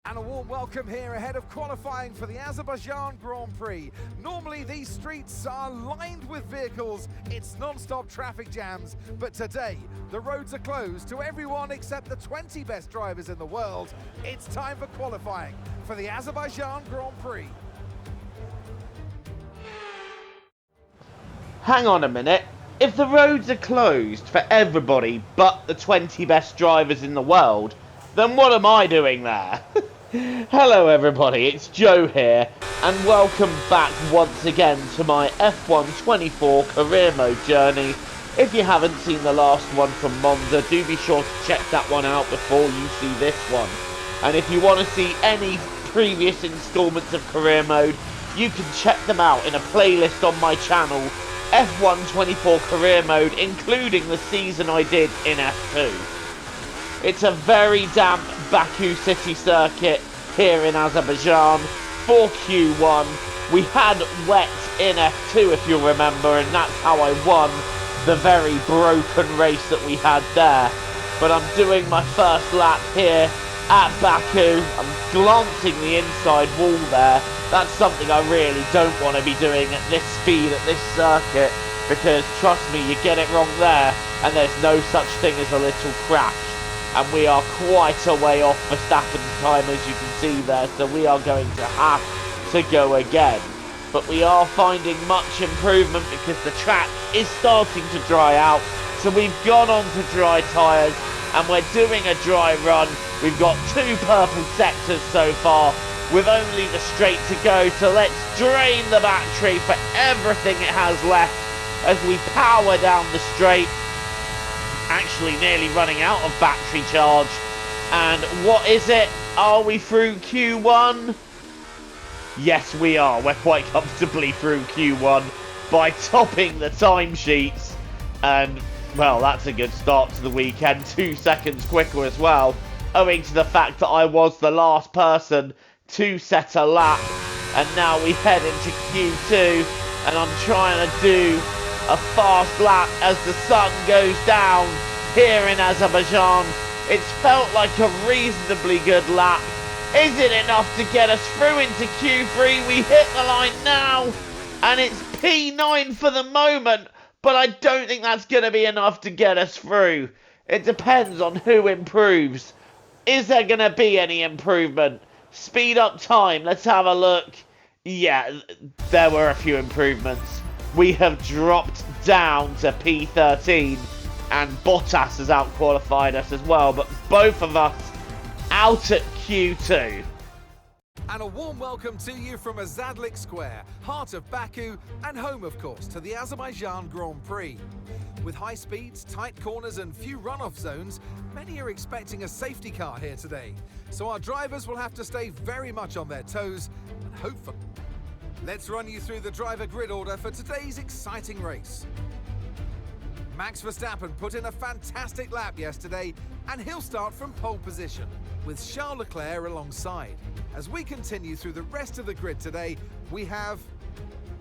And a warm welcome here ahead of qualifying for the Azerbaijan Grand Prix. Normally these streets are lined with vehicles, it's non-stop traffic jams, but today the roads are closed to everyone except the 20 best drivers in the world. It's time for qualifying for the Azerbaijan Grand Prix. Hang on a minute. If the roads are closed for everybody but the 20 best drivers in the world, then what am I doing there? Hello everybody, it's Joe here, and welcome back once again to my F1 24 career mode journey. If you haven't seen the last one from Monza, do be sure to check that one out before you see this one. And if you want to see any previous installments of career mode, you can check them out in a playlist on my channel, F1 24 career mode, including the season I did in F2. It's a very damp Baku city circuit here in Azerbaijan for Q1. We had wet in F2 if you remember, and that's how I won the very broken race that we had there. But I'm doing my first lap here at Baku. I'm glancing the inside wall there. That's something I really don't want to be doing at this speed, at this circuit, because trust me, you get it wrong there and there's no such thing as a little crash. And we are quite a way off Verstappen's time, as you can see there, so we are going to have to go again. But we are finding much improvement because the track is starting to dry out, so we've gone on to dry tyres and we're doing a dry run. We've got 2 purple sectors so far with only the straight to go, so let's drain the battery for everything it has left as we power down the straight. Actually nearly running out of battery charge. And what is it? Are we through Q1? Yes, we are. We're quite comfortably through Q1 by topping the timesheets. And, well, that's a good start to the weekend. 2 seconds quicker as well, owing to the fact that I was the last person to set a lap. And now we head into Q2, and I'm trying to do a fast lap as the sun goes down here in Azerbaijan. It's felt like a reasonably good lap. Is it enough to get us through into Q3? We hit the line now, and it's P9 for the moment, but I don't think that's going to be enough to get us through. It depends on who improves. Is there going to be any improvement? Speed up time, let's have a look. Yeah, there were a few improvements. We have dropped down to P13, and Bottas has out-qualified us as well, but both of us out at Q2. And a warm welcome to you from Azadlik Square, heart of Baku, and home, of course, to the Azerbaijan Grand Prix. With high speeds, tight corners and few runoff zones, many are expecting a safety car here today. So our drivers will have to stay very much on their toes and hope for... Let's run you through the driver grid order for today's exciting race. Max Verstappen put in a fantastic lap yesterday, and he'll start from pole position, with Charles Leclerc alongside. As we continue through the rest of the grid today, we have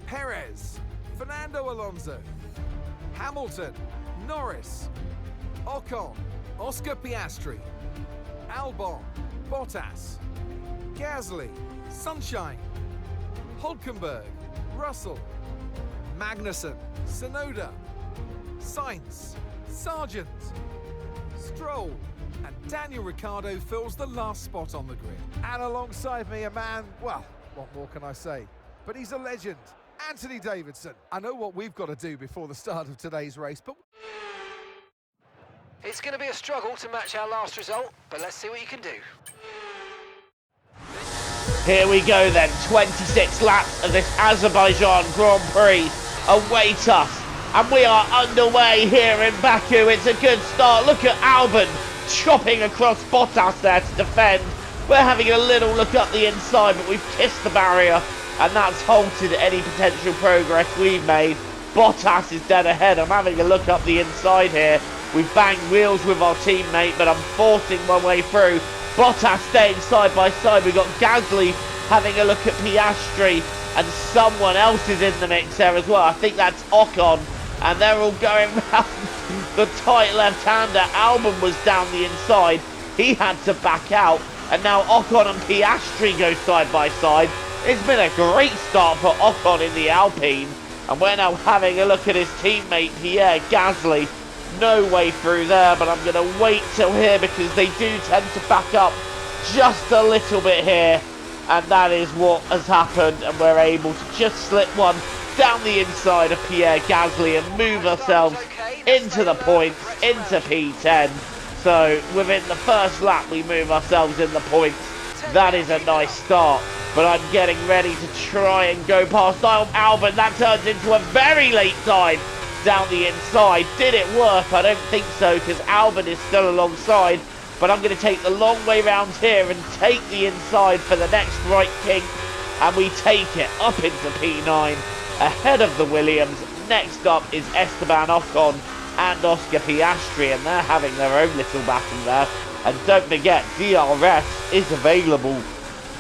Perez, Fernando Alonso, Hamilton, Norris, Ocon, Oscar Piastri, Albon, Bottas, Gasly, Sunshine, Hulkenberg, Russell, Magnussen, Tsunoda, Sainz, Sargent, Stroll, and Daniel Ricciardo fills the last spot on the grid. And alongside me, a man, well, what more can I say? But he's a legend, Anthony Davidson. I know what we've got to do before the start of today's race, but... It's going to be a struggle to match our last result, but let's see what you can do. Here we go then, 26 laps of this Azerbaijan Grand Prix await us, and we are underway here in Baku. It's a good start. Look at Albon chopping across Bottas there to defend. We're having a little look up the inside, but we've kissed the barrier, and that's halted any potential progress we've made. Bottas is dead ahead. I'm having a look up the inside here. We've banged wheels with our teammate, but I'm forcing my way through. Bottas staying side by side. We've got Gasly having a look at Piastri, and someone else is in the mix there as well. I think that's Ocon, and they're all going round the tight left-hander. Albon was down the inside. He had to back out. And now Ocon and Piastri go side by side. It's been a great start for Ocon in the Alpine. And we're now having a look at his teammate Pierre Gasly. No way through there, but I'm going to wait till here because they do tend to back up just a little bit here. And that is what has happened, and we're able to just slip one down the inside of Pierre Gasly and move ourselves into the points, into P10. So within the first lap we move ourselves in the points. That is a nice start, but I'm getting ready to try and go past Albon. That turns into a very late dive down the inside. Did it work? I don't think so, because Albon is still alongside. But I'm going to take the long way round here and take the inside for the next right kink. And we take it up into P9 ahead of the Williams. Next up is Esteban Ocon and Oscar Piastri, and they're having their own little battle there. And don't forget, DRS is available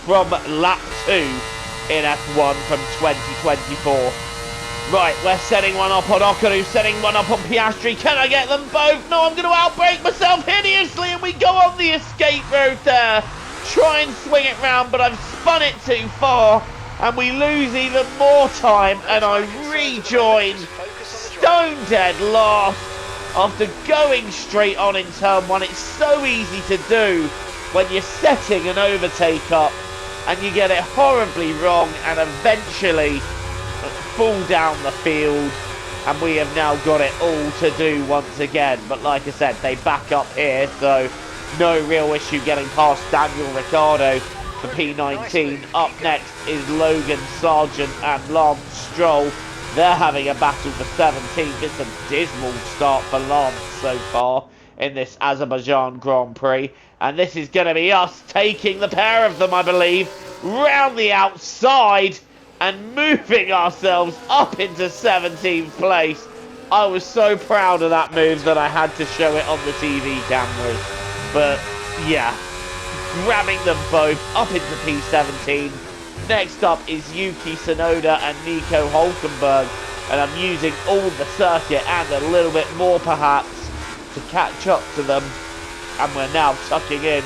from lap 2 in F1 from 2024. Right, we're setting one up on Ocon, who's setting one up on Piastri. Can I get them both? No, I'm going to outbrake myself hideously, and we go on the escape road there. Try and swing it round, but I've spun it too far, and we lose even more time, and I rejoin stone dead last after going straight on in turn 1. It's so easy to do when you're setting an overtake up, and you get it horribly wrong, and eventually fall down the field, and we have now got it all to do once again. But like I said, they back up here, so no real issue getting past Daniel Ricciardo for P19. Up next is Logan Sargent and Lance Stroll. They're having a battle for 17th. It's a dismal start for Lance so far in this Azerbaijan Grand Prix, and this is going to be us taking the pair of them, I believe, round the outside and moving ourselves up into 17th place. I was so proud of that move that I had to show it on the TV cameras. But yeah, grabbing them both up into P17. Next up is Yuki Tsunoda and Nico Hulkenberg. And I'm using all the circuit and a little bit more perhaps to catch up to them. And we're now tucking in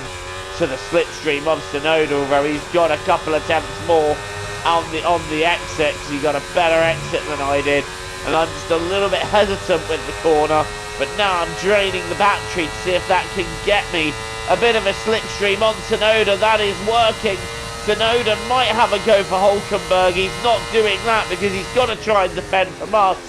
to the slipstream of Tsunoda, where he's got a couple attempts more on the exit, because he got a better exit than I did, and I'm just a little bit hesitant with the corner. But now I'm draining the battery to see if that can get me a bit of a slipstream on Tsunoda. That is working. Tsunoda might have a go for Hulkenberg. He's not doing that because he's got to try and defend from us,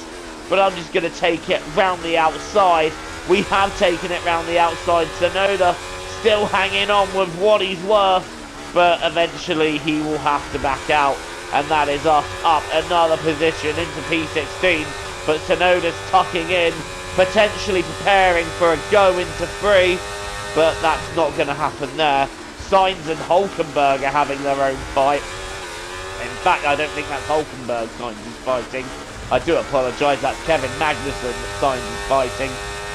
but I'm just going to take it round the outside. We have taken it round the outside. Tsunoda still hanging on with what he's worth, but eventually he will have to back out, and that is us up another position into P16. But Tsunoda's tucking in, potentially preparing for a go into 3, but that's not going to happen there. Sainz and Hulkenberg are having their own fight. In fact, I don't think that's Hulkenberg Sainz is fighting. I do apologise, that's Kevin Magnussen that Sainz is fighting.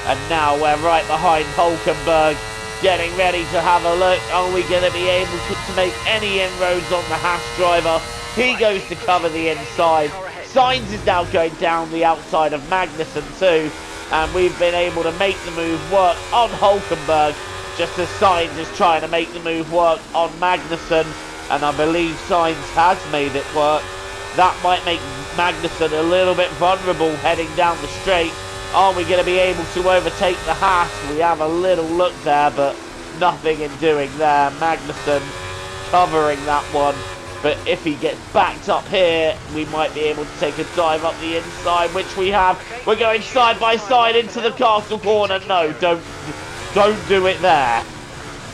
And now we're right behind Hulkenberg, getting ready to have a look. Are we going to be able to make any inroads on the Haas driver? He goes to cover the inside. Sainz is now going down the outside of Magnussen too, and we've been able to make the move work on Hulkenberg, just as Sainz is trying to make the move work on Magnussen, and I believe Sainz has made it work. That might make Magnussen a little bit vulnerable heading down the straight. Are we going to be able to overtake the Haas? We have a little look there, but nothing in doing there. Magnussen covering that one, but if he gets backed up here, we might be able to take a dive up the inside, which we have. We're going side by side into the castle corner. No, don't do it there.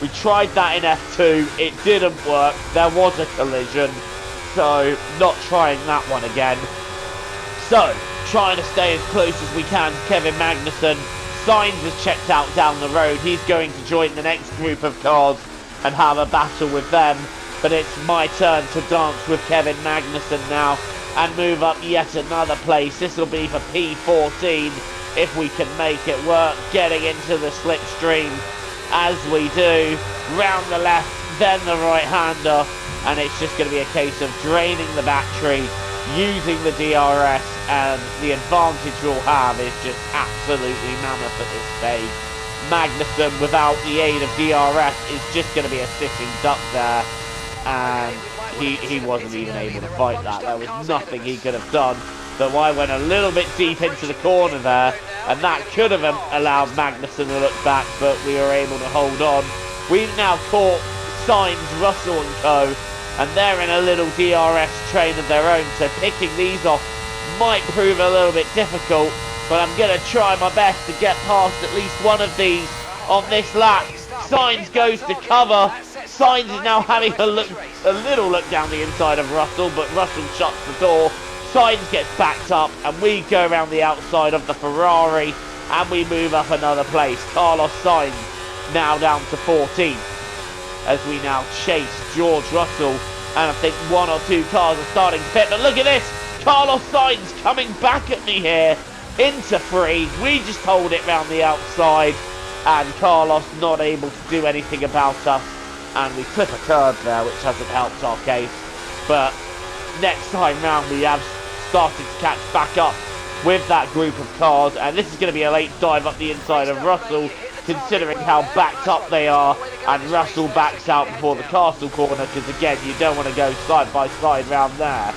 We tried that in F2, it didn't work. There was a collision, so not trying that one again. So, trying to stay as close as we can to Kevin Magnussen. Sainz has checked out down the road. He's going to join the next group of cars and have a battle with them. But it's my turn to dance with Kevin Magnussen now and move up yet another place. This will be for P14 if we can make it work, getting into the slipstream as we do. Round the left, then the right-hander, and it's just going to be a case of draining the battery, using the DRS, and the advantage we'll have is just absolutely mammoth at this stage. Magnussen, without the aid of DRS, is just going to be a sitting duck there. And he wasn't even able to fight that. There was nothing he could have done. So I went a little bit deep into the corner there, and that could have allowed Magnussen to look back, but we were able to hold on. We've now caught Sainz, Russell and co, and they're in a little DRS train of their own, so picking these off might prove a little bit difficult, but I'm going to try my best to get past at least one of these on this lap. Sainz goes to cover. Sainz is now having a little look down the inside of Russell, but Russell shuts the door. Sainz gets backed up, and we go around the outside of the Ferrari, and we move up another place. Carlos Sainz now down to 14th, as we now chase George Russell, and I think one or two cars are starting to pit. But look at this, Carlos Sainz coming back at me here into free. We just hold it round the outside, and Carlos not able to do anything about us, and we clip a curb there, which hasn't helped our case. But next time round we have started to catch back up with that group of cars, and this is going to be a late dive up the inside of Russell, considering how backed up they are, and Russell backs out before the castle corner, because again, you don't want to go side by side round there.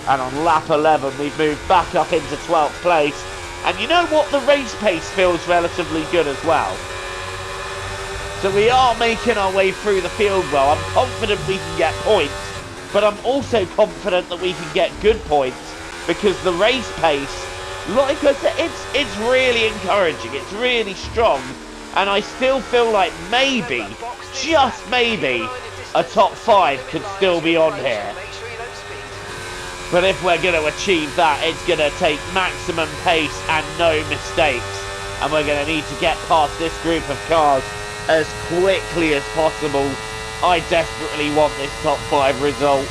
And on lap 11 we've moved back up into 12th place, and you know what, the race pace feels relatively good as well. So we are making our way through the field well. I'm confident we can get points, but I'm also confident that we can get good points, because the race pace, like I said, it's really encouraging, it's really strong, and I still feel like maybe, just maybe, a top 5 could still be on here. But if we're going to achieve that, it's going to take maximum pace and no mistakes, and we're going to need to get past this group of cars as quickly as possible. I desperately want this top 5 result.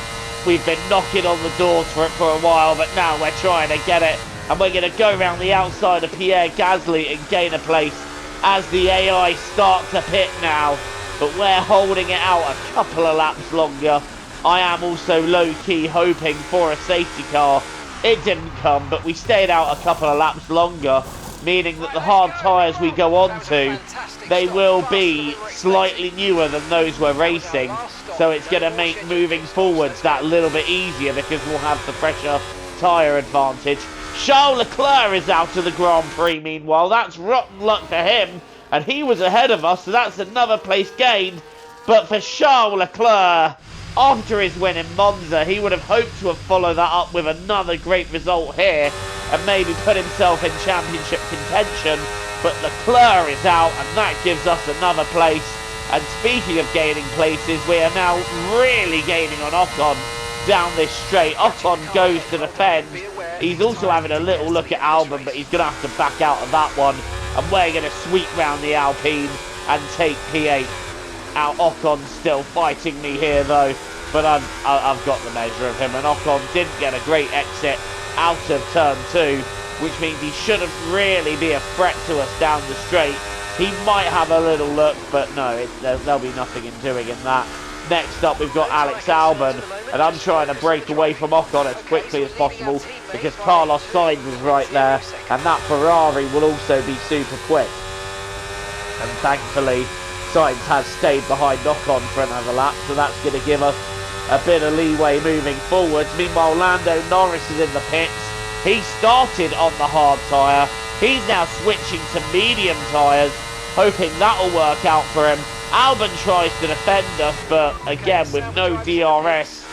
We've been knocking on the doors for it for a while, but now we're trying to get it, and we're going to go around the outside of Pierre Gasly and gain a place as the AI start to pit now, but we're holding it out a couple of laps longer. I am also low-key hoping for a safety car. It didn't come, but we stayed out a couple of laps longer, meaning that the hard tyres we go on to, they will be slightly newer than those we're racing, so it's going to make moving forwards that little bit easier, because we'll have the fresher tyre advantage. Charles Leclerc is out of the Grand Prix meanwhile. That's rotten luck for him, and he was ahead of us, so that's another place gained. But for Charles Leclerc, after his win in Monza, he would have hoped to have followed that up with another great result here and maybe put himself in championship contention, but Leclerc is out, and that gives us another place. And speaking of gaining places, we are now really gaining on Ocon down this straight. Ocon goes to defend. He's also having a little look at Albon, but he's going to have to back out of that one, and we're going to sweep round the Alpine and take P8. Our Ocon's still fighting me here though, but I've got the measure of him, and Ocon didn't get a great exit out of turn 2, which means he shouldn't really be a threat to us down the straight. He might have a little look, but no, there'll be nothing in doing in that. Next up we've got Alex Albon, and I'm trying to break away from Ocon as quickly as possible, because Carlos Sainz is right there, and that Ferrari will also be super quick. And thankfully Sainz has stayed behind Ocon for another lap, so that's going to give us a bit of leeway moving forwards. Meanwhile, Lando Norris is in the pits. He started on the hard tyre. He's now switching to medium tyres, hoping that'll work out for him. Albon tries to defend us, but again, with no DRS,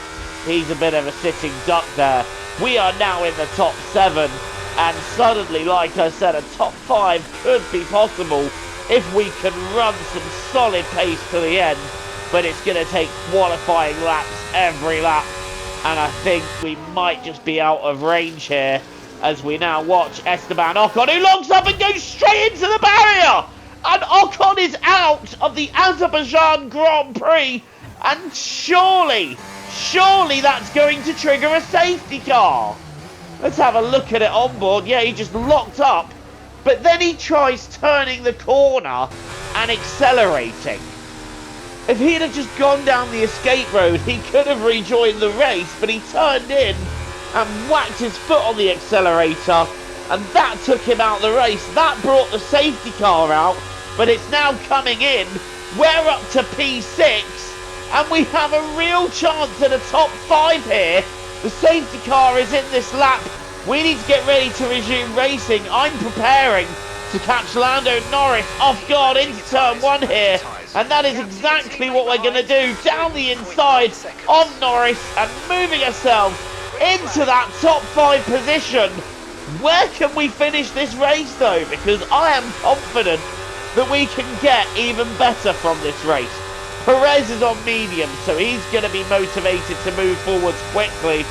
he's a bit of a sitting duck there. We are now in the top 7, and suddenly, like I said, a top 5 could be possible if we can run some solid pace to the end, but it's going to take qualifying laps every lap, and I think we might just be out of range here as we now watch Esteban Ocon, who longs up and goes straight into the barrier, and Ocon is out of the Azerbaijan Grand Prix, and surely that's going to trigger a safety car. Let's have a look at it on board. Yeah, he just locked up, but then he tries turning the corner and accelerating. If he'd have just gone down the escape road, he could have rejoined the race, but he turned in and whacked his foot on the accelerator, and that took him out of the race. That brought the safety car out, but it's now coming in. We're up to P6, and we have a real chance at a top 5 here. The safety car is in this lap. We need to get ready to resume racing. I'm preparing to catch Lando Norris off guard into turn 1 here. And that is exactly what we're going to do. Down the inside on Norris and moving ourselves into that top 5 position. Where can we finish this race though? Because I am confident that we can get even better from this race. Perez is on medium, so he's going to be motivated to move forwards quickly.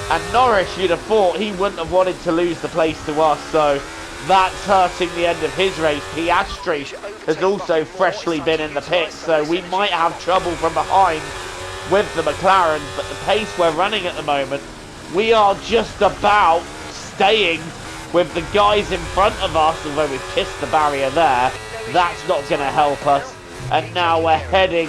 And Norris, you'd have thought he wouldn't have wanted to lose the place to us, so that's hurting the end of his race. Piastri has also freshly been in the pits, so we might have trouble from behind with the McLarens, but the pace we're running at the moment, we are just about staying with the guys in front of us, although we've kissed the barrier there. That's not going to help us. And now we're heading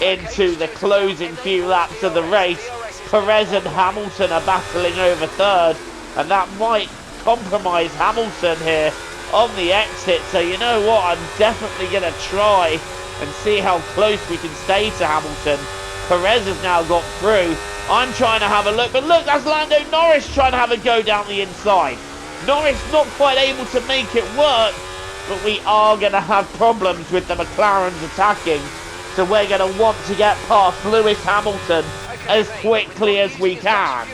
into the closing few laps of the race. Perez and Hamilton are battling over third, and that might compromise Hamilton here on the exit. So you know what, I'm definitely going to try and see how close we can stay to Hamilton. Perez has now got through. I'm trying to have a look, but look, that's Lando Norris trying to have a go down the inside. Norris not quite able to make it work, but we are going to have problems with the McLarens attacking. So we're going to want to get past Lewis Hamilton as quickly as we can.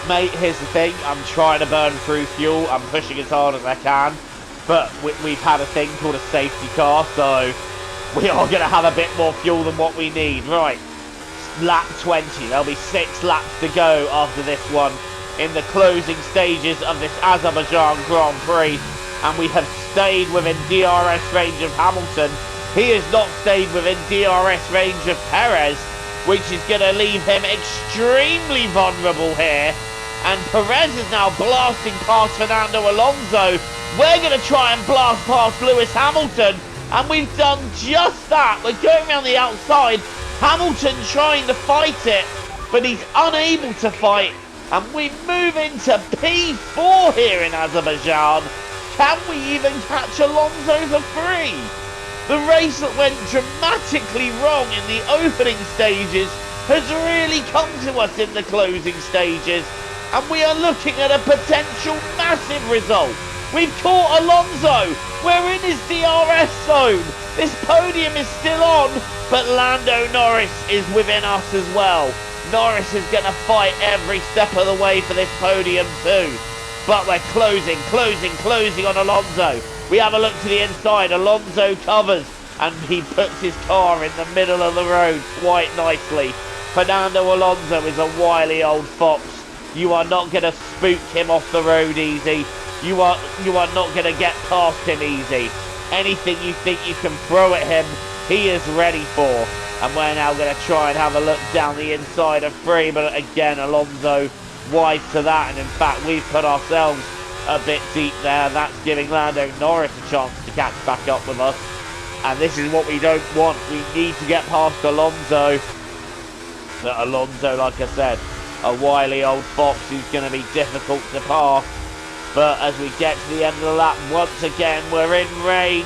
Mate, here's the thing. I'm trying to burn through fuel. I'm pushing as hard as I can. But we've had a thing called a safety car, so we are going to have a bit more fuel than what we need. Right, lap 20. There'll be 6 laps to go after this one in the closing stages of this Azerbaijan Grand Prix. And we have stayed within DRS range of Hamilton. He has not stayed within DRS range of Perez, which is going to leave him extremely vulnerable here. And Perez is now blasting past Fernando Alonso. We're going to try and blast past Lewis Hamilton. And we've done just that. We're going around the outside. Hamilton trying to fight it, but he's unable to fight. And we move into P4 here in Azerbaijan. Can we even catch Alonso for free? The race that went dramatically wrong in the opening stages has really come to us in the closing stages, and we are looking at a potential massive result. We've caught Alonso. We're in his DRS zone. This podium is still on, but Lando Norris is within us as well. Norris is going to fight every step of the way for this podium too. But we're closing on Alonso. We have a look to the inside. Alonso covers, and he puts his car in the middle of the road quite nicely. Fernando Alonso is a wily old fox. You are not going to spook him off the road easy. You are not going to get past him easy. Anything you think you can throw at him, he is ready for. And we're now going to try and have a look down the inside of 3, but again, Alonso wise to that, and in fact we've put ourselves a bit deep there. That's giving Lando Norris a chance to catch back up with us, and this is what we don't want. We need to get past Alonso, but Alonso, like I said, a wily old fox who's going to be difficult to pass. But as we get to the end of the lap, once again we're in range,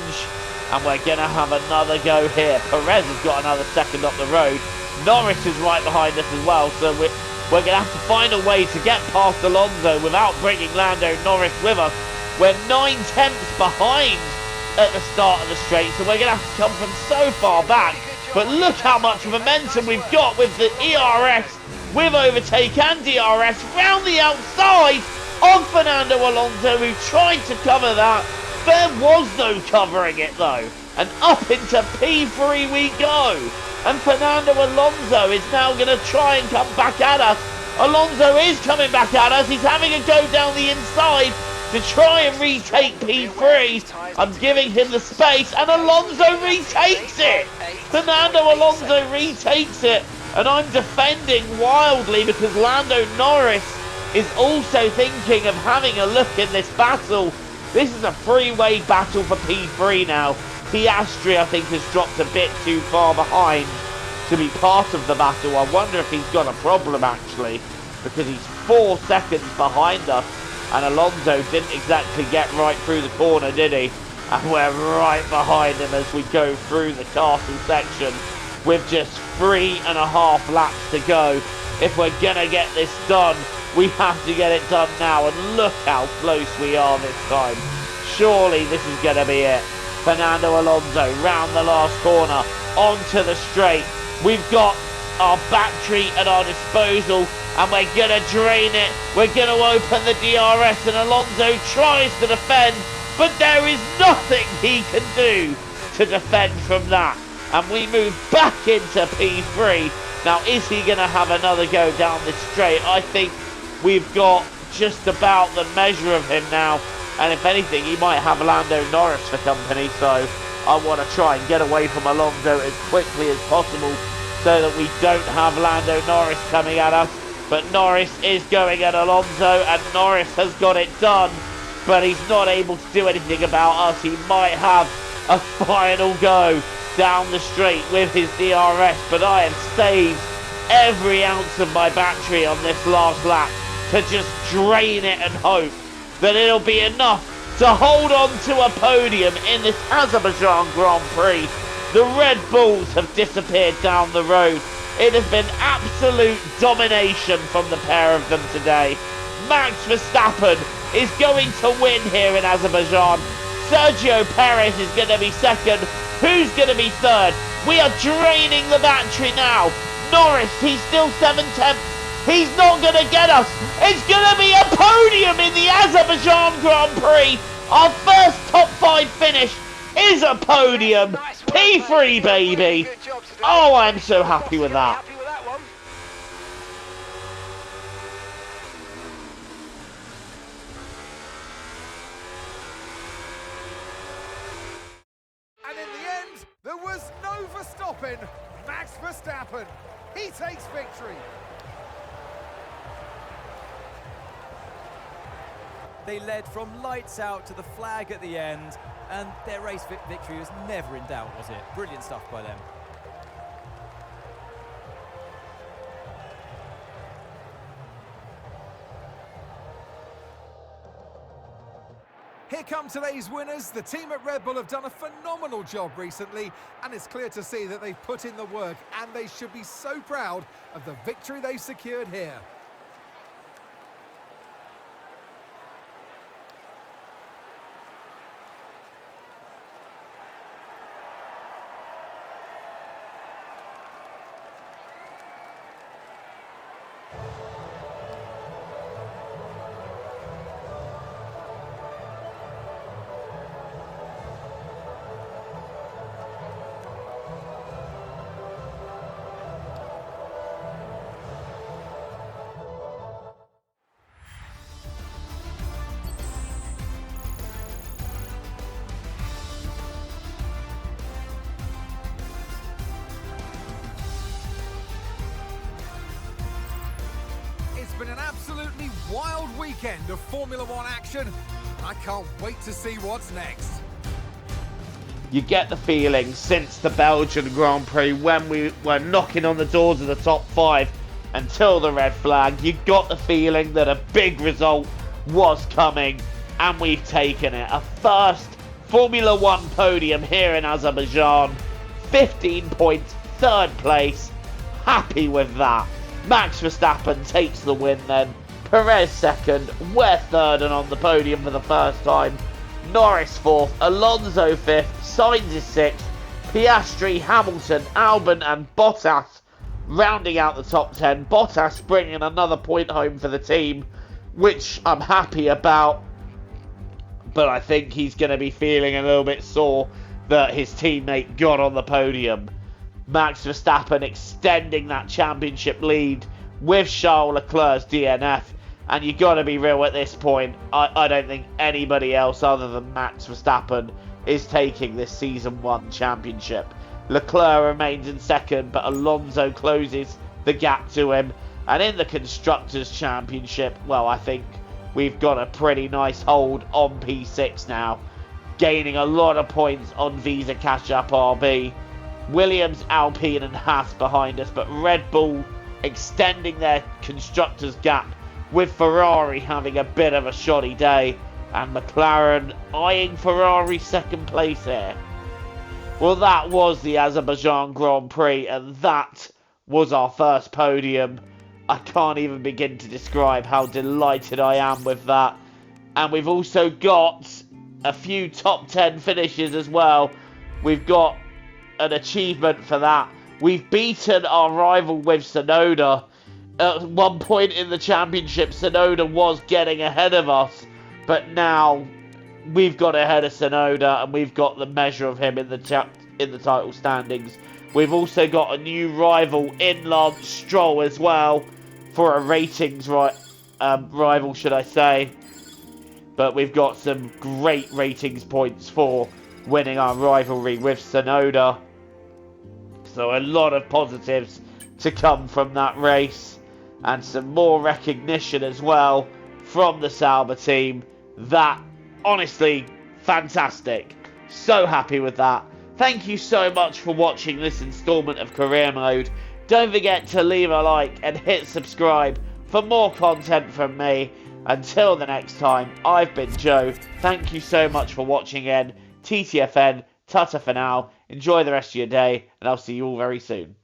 and we're going to have another go here. Perez has got another second up the road. Norris is right behind us as well, so we're going to have to find a way to get past Alonso without bringing Lando Norris with us. We're 9/10 behind at the start of the straight, so we're going to have to come from so far back. But look how much momentum we've got with the ERS, with overtake and DRS, round the outside of Fernando Alonso, who tried to cover that. There was no covering it though. And up into P3 we go. And Fernando Alonso is now going to try and come back at us. Alonso is coming back at us. He's having a go down the inside to try and retake P3. I'm giving him the space, and Alonso retakes it. Fernando Alonso retakes it, and I'm defending wildly because Lando Norris is also thinking of having a look in this battle. This is a three-way battle for P3 now. Piastri, I think, has dropped a bit too far behind to be part of the battle. I wonder if he's got a problem, actually, because he's 4 seconds behind us. And Alonso didn't exactly get right through the corner, did he? And we're right behind him as we go through the castle section with just 3.5 laps to go. If we're going to get this done, we have to get it done now. And look how close we are this time. Surely this is going to be it. Fernando Alonso round the last corner, onto the straight. We've got our battery at our disposal and we're going to drain it. We're going to open the DRS and Alonso tries to defend, but there is nothing he can do to defend from that. And we move back into P3. Now, is he going to have another go down this straight? I think we've got just about the measure of him now. And if anything, he might have Lando Norris for company. So I want to try and get away from Alonso as quickly as possible so that we don't have Lando Norris coming at us. But Norris is going at Alonso and Norris has got it done. But he's not able to do anything about us. He might have a final go down the straight with his DRS. But I have saved every ounce of my battery on this last lap to just drain it and hope that it'll be enough to hold on to a podium in this Azerbaijan Grand Prix. The Red Bulls have disappeared down the road. It has been absolute domination from the pair of them today. Max Verstappen is going to win here in Azerbaijan. Sergio Perez is going to be second. Who's going to be third? We are draining the battery now. Norris, he's still 7/10. He's not going to get us. It's going to be a podium in the Azerbaijan Grand Prix. Our first top 5 finish is a podium. P3, baby. Oh, I'm so happy with that. And in the end, there was no Verstappen. Max Verstappen. He takes victory. They led from lights out to the flag at the end, and their race victory was never in doubt, was it? Brilliant stuff by them. Here come today's winners. The team at Red Bull have done a phenomenal job recently, and it's clear to see that they've put in the work, and they should be so proud of the victory they've secured here. It's been an absolutely wild weekend of Formula One action. I can't wait to see what's next. You get the feeling since the Belgian Grand Prix when we were knocking on the doors of the top 5 until the red flag, you got the feeling that a big result was coming and we've taken it. A first Formula One podium here in Azerbaijan. 15 points, 3rd place. Happy with that. Max Verstappen takes the win then. Perez 2nd, we're 3rd and on the podium for the first time. Norris 4th, Alonso 5th, Sainz is 6th, Piastri, Hamilton, Albon and Bottas rounding out the top 10. Bottas bringing another point home for the team, which I'm happy about, but I think he's going to be feeling a little bit sore that his teammate got on the podium. Max Verstappen extending that championship lead with Charles Leclerc's DNF. And you got to be real at this point. I don't think anybody else other than Max Verstappen is taking this Season 1 championship. Leclerc remains in 2nd, but Alonso closes the gap to him. And in the Constructors' Championship, well, I think we've got a pretty nice hold on P6 now. Gaining a lot of points on Visa Cash App RB. Williams, Alpine and Haas behind us, but Red Bull extending their Constructors' gap with Ferrari having a bit of a shoddy day and McLaren eyeing Ferrari's second place here. Well, that was the Azerbaijan Grand Prix, and that was our first podium. I can't even begin to describe how delighted I am with that. And we've also got a few top 10 finishes as well. We've got an achievement for that. We've beaten our rival with Tsunoda. At one point in the championship, Tsunoda was getting ahead of us, but now we've got ahead of Tsunoda and we've got the measure of him in the title standings. We've also got a new rival in Lance Stroll as well, for a ratings rival, should I say. But we've got some great ratings points for winning our rivalry with Tsunoda. So a lot of positives to come from that race. And some more recognition as well from the Sauber team. That, honestly, fantastic. So happy with that. Thank you so much for watching this installment of Career Mode. Don't forget to leave a like and hit subscribe for more content from me. Until the next time, I've been Joe. Thank you so much for watching in. TTFN, Tata for now. Enjoy the rest of your day, and I'll see you all very soon.